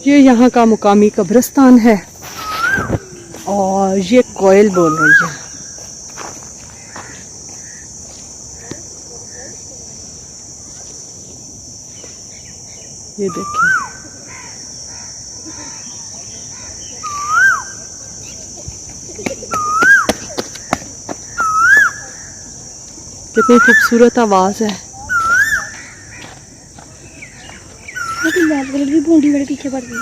ये यहाँ का मुकामी कब्रिस्तान है और ये कोयल बोल रही है। ये देखिए, कितनी खूबसूरत आवाज़ है। पीछे पड़ गई।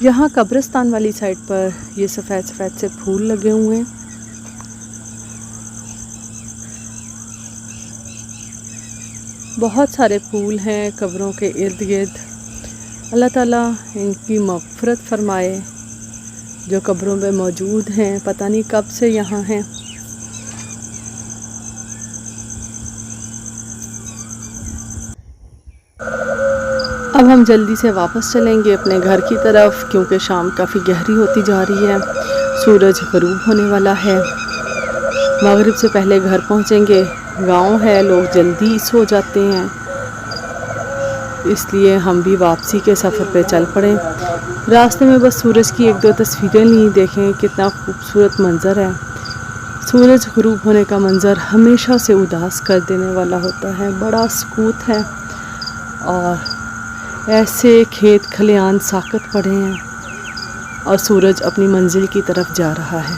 यहाँ कब्रिस्तान वाली साइड पर ये सफ़ेद सफ़ेद से फूल लगे हुए हैं। बहुत सारे फूल हैं कब्रों के इर्द गिर्द। अल्लाह ताला इनकी मग़फ़िरत फ़रमाए जो कब्रों में मौजूद हैं, पता नहीं कब से यहाँ हैं। अब हम जल्दी से वापस चलेंगे अपने घर की तरफ क्योंकि शाम काफ़ी गहरी होती जा रही है। सूरज ग़रूब होने वाला है। मगरिब से पहले घर पहुँचेंगे। गांव है, लोग जल्दी सो जाते हैं, इसलिए हम भी वापसी के सफ़र पे चल पड़े। रास्ते में बस सूरज की एक दो तस्वीरें ली। देखें कितना खूबसूरत मंज़र है। सूरज ग़रूब होने का मंज़र हमेशा से उदास कर देने वाला होता है। बड़ा सुकूत है और ऐसे खेत खलियान साकत पड़े हैं और सूरज अपनी मंजिल की तरफ जा रहा है।